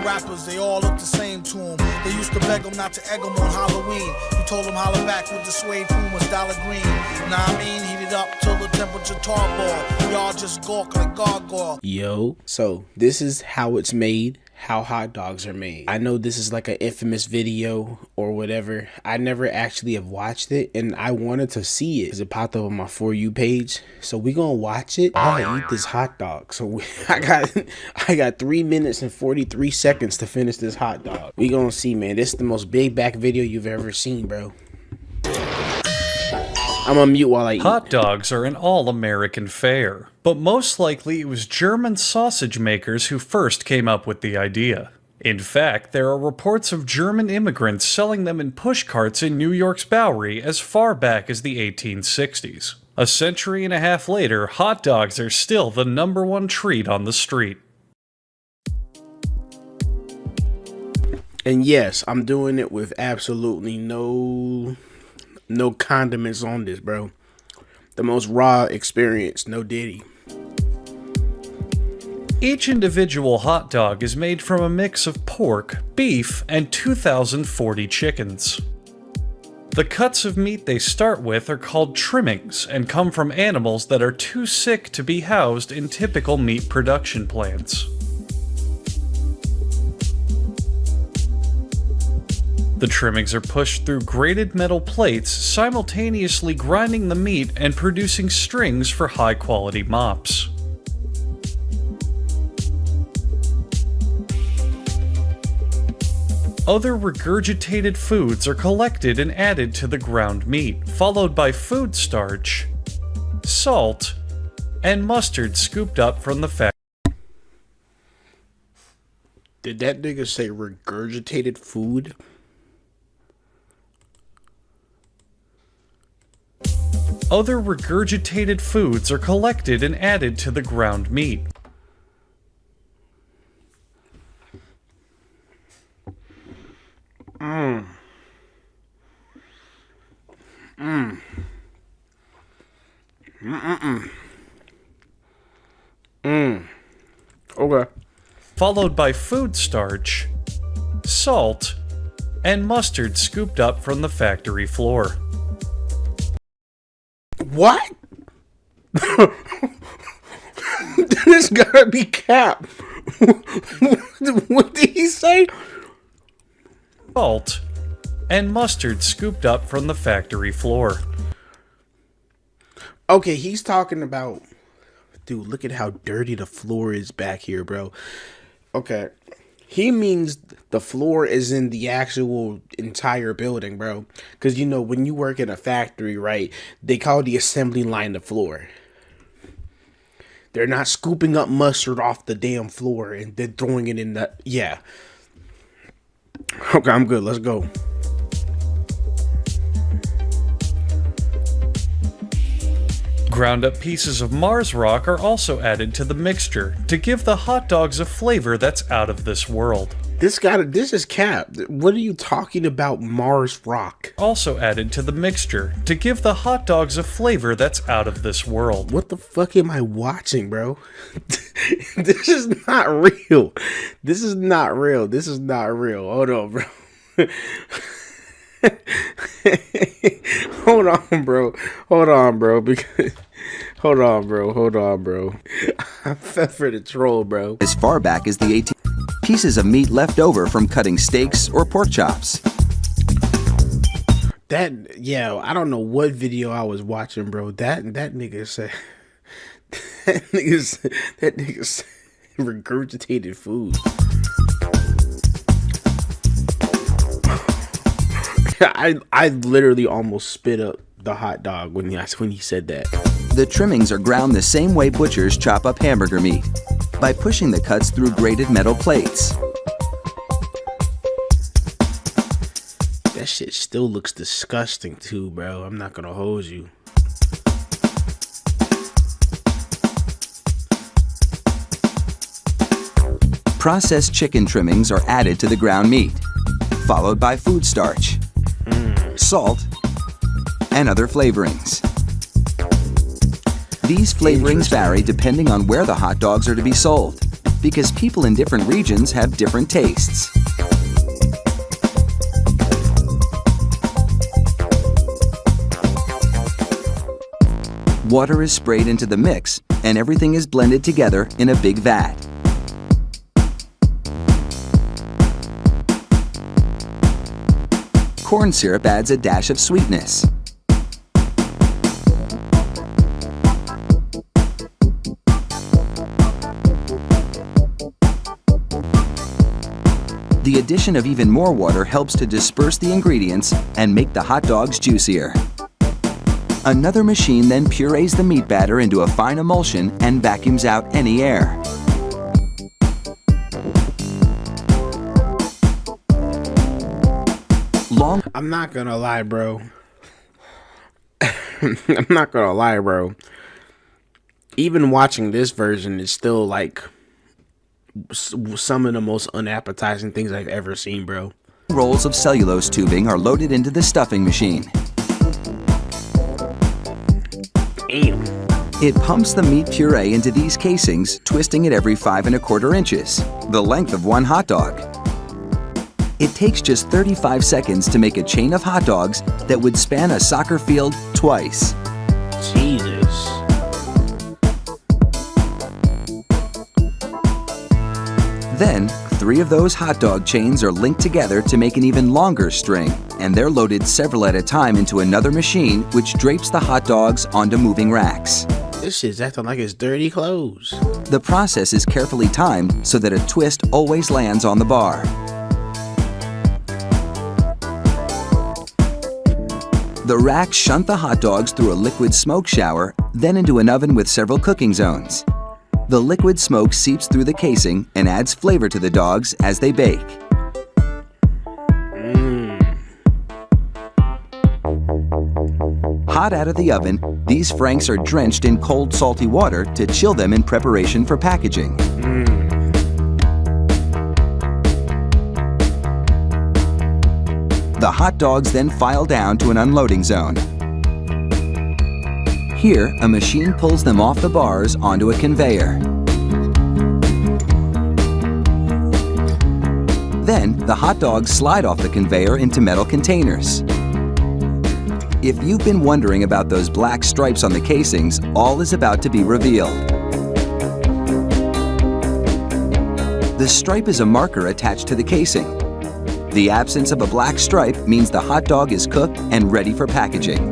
rappers, they all look the same to him. They used to beg him not to egg him on Halloween. He told him holler back with the suede Pumas, dollar green. Nah, I mean, heat it up till the temperature tarball. Y'all just gawk like gargoyle. Yo, so this is how it's made. How hot dogs are made. I know this is like an infamous video or whatever. I never actually have watched it, and I wanted to see it because it popped up on my For You page. So we gonna watch it. I'll eat this hot dog. So I got 3 minutes and 43 seconds to finish this hot dog. We gonna see, man. This is the most big back video you've ever seen, bro. I'm on mute while I eat. Hot dogs are an all-American fare, but most likely it was German sausage makers who first came up with the idea. In fact, there are reports of German immigrants selling them in push carts in New York's Bowery as far back as the 1860s. A century and a half later, hot dogs are still the #1 treat on the street. And yes, I'm doing it with absolutely no condiments on this, bro. The most raw experience, no diddy. Each individual hot dog is made from a mix of pork, beef, and 2,040 chickens. The cuts of meat they start with are called trimmings and come from animals that are too sick to be housed in typical meat production plants. The trimmings are pushed through grated metal plates, simultaneously grinding the meat and producing strings for high-quality mops. Other regurgitated foods are collected and added to the ground meat, followed by food starch, salt, and mustard scooped up from the factory. Did that nigga say regurgitated food? Other regurgitated foods are collected and added to the ground meat. Okay. Followed by food starch, salt, and mustard scooped up from the factory floor. What? This gotta be cap. What did he say? Salt and mustard scooped up from the factory floor. Okay, he's talking about... Dude, look at how dirty the floor is back here, bro. Okay. He means the floor is in the actual entire building, bro. Because, you know, when you work in a factory, right, they call the assembly line the floor. They're not scooping up mustard off the damn floor and then throwing it in the... Yeah. Okay, I'm good. Let's go. Ground up pieces of Mars rock are also added to the mixture to give the hot dogs a flavor that's out of this world. This is cap. What are you talking about, Mars rock? Also added to the mixture to give the hot dogs a flavor that's out of this world. What the fuck am I watching, bro? This is not real. This is not real. This is not real. Hold on, bro. Hold on, bro. Hold on, bro. Because hold on, bro. I fell for the troll, bro. As far back as the 18th, pieces of meat left over from cutting steaks or pork chops. Yeah, I don't know what video I was watching, bro. That nigga said that nigga said regurgitated food. I literally almost spit up the hot dog when he said that. The trimmings are ground the same way butchers chop up hamburger meat, by pushing the cuts through grated metal plates. That shit still looks disgusting too, bro. I'm not gonna hold you. Processed chicken trimmings are added to the ground meat, followed by food starch, salt, and other flavorings. These flavorings vary depending on where the hot dogs are to be sold. because people in different regions have different tastes. Water is sprayed into the mix, and everything is blended together in a big vat. Corn syrup adds a dash of sweetness. The addition of even more water helps to disperse the ingredients and make the hot dogs juicier. Another machine then purees the meat batter into a fine emulsion and vacuums out any air. I'm not gonna lie, bro. I'm not gonna lie, bro. Even watching this version is still like some of the most unappetizing things I've ever seen, bro. Rolls of cellulose tubing are loaded into the stuffing machine. Damn. It pumps the meat puree into these casings, twisting it every 5 1/4 inches, the length of one hot dog. It takes just 35 seconds to make a chain of hot dogs that would span a soccer field twice. Jesus. Then, 3 of those hot dog chains are linked together to make an even longer string, and they're loaded several at a time into another machine which drapes the hot dogs onto moving racks. This shit's acting like it's dirty clothes. The process is carefully timed so that a twist always lands on the bar. The racks shunt the hot dogs through a liquid smoke shower, then into an oven with several cooking zones. The liquid smoke seeps through the casing and adds flavor to the dogs as they bake. Hot out of the oven, these franks are drenched in cold, salty water to chill them in preparation for packaging. The hot dogs then file down to an unloading zone. Here, a machine pulls them off the bars onto a conveyor. Then, the hot dogs slide off the conveyor into metal containers. If you've been wondering about those black stripes on the casings, all is about to be revealed. The stripe is a marker attached to the casing. The absence of a black stripe means the hot dog is cooked and ready for packaging.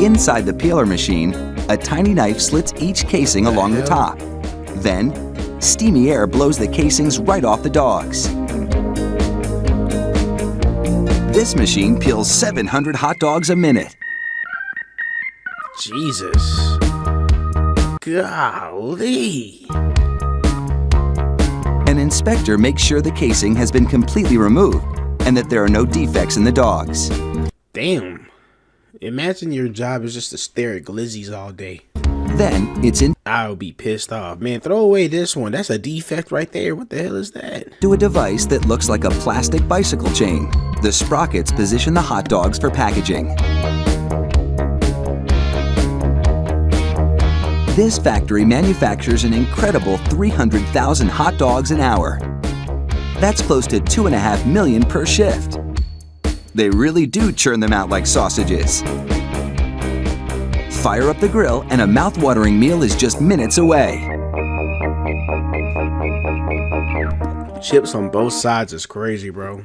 Inside the peeler machine, a tiny knife slits each casing along the top. Then, steamy air blows the casings right off the dogs. This machine peels 700 hot dogs a minute. Jesus. Golly. An inspector makes sure the casing has been completely removed and that there are no defects in the dogs. Damn. Imagine your job is just to stare at glizzies all day. Then it's into I would be pissed off. Man, throw away this one. That's a defect right there. What the hell is that? a device that looks like a plastic bicycle chain. The sprockets position the hot dogs for packaging. This factory manufactures an incredible 300,000 hot dogs an hour. That's close to 2.5 million per shift. They really do churn them out like sausages. Fire up the grill and a mouth-watering meal is just minutes away. Chips on both sides is crazy, bro.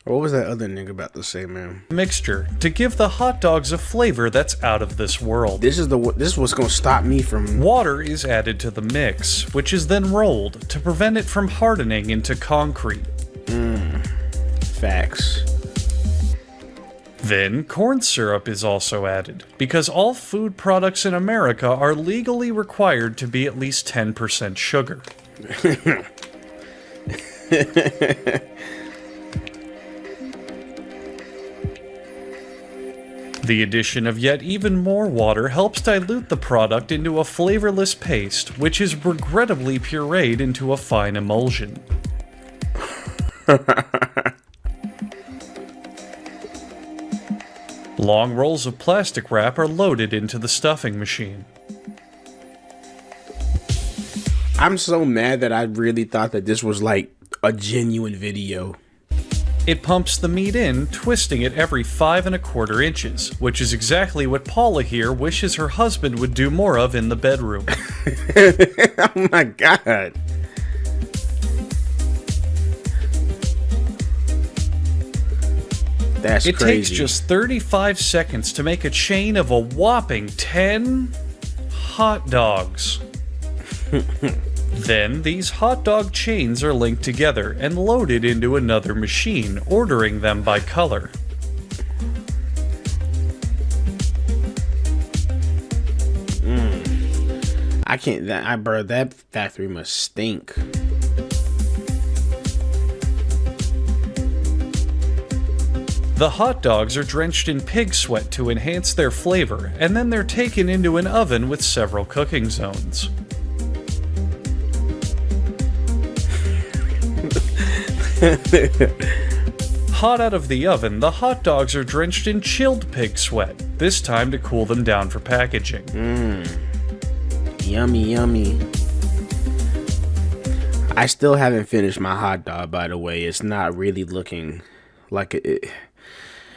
What was that other nigga about to say, man? Mixture to give the hot dogs a flavor that's out of this world. This is what's gonna stop me from. Water is added to the mix, which is then rolled to prevent it from hardening into concrete. Facts. Then corn syrup is also added, because all food products in America are legally required to be at least 10% sugar. The addition of yet even more water helps dilute the product into a flavorless paste, which is regrettably pureed into a fine emulsion. Long rolls of plastic wrap are loaded into the stuffing machine. I'm so mad that I really thought that this was like a genuine video. It pumps the meat in, twisting it every 5 1/4 inches, which is exactly what Paula here wishes her husband would do more of in the bedroom. Oh my god. That's It crazy. takes just 35 seconds to make a chain of a whopping 10 hot dogs. Then these hot dog chains are linked together and loaded into another machine, ordering them by color. I can't. Bro, that factory must stink. The hot dogs are drenched in pig sweat to enhance their flavor, and then they're taken into an oven with several cooking zones. Hot out of the oven, the hot dogs are drenched in chilled pig sweat, this time to cool them down for packaging. Yummy, yummy. I still haven't finished my hot dog, by the way. It's not really looking like it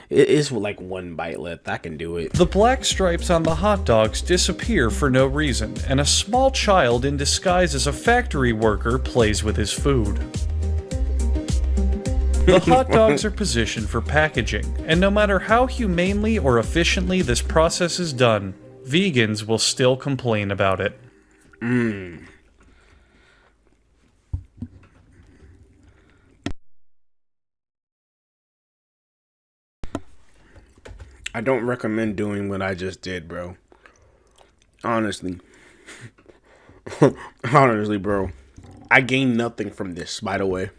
is like one bite left. I can do it. The black stripes on the hot dogs disappear for no reason, and a small child in disguise as a factory worker plays with his food. The hot dogs are positioned for packaging, and no matter how humanely or efficiently this process is done, vegans will still complain about it. I don't recommend doing what I just did, bro. Honestly. Honestly, bro. I gained nothing from this, by the way.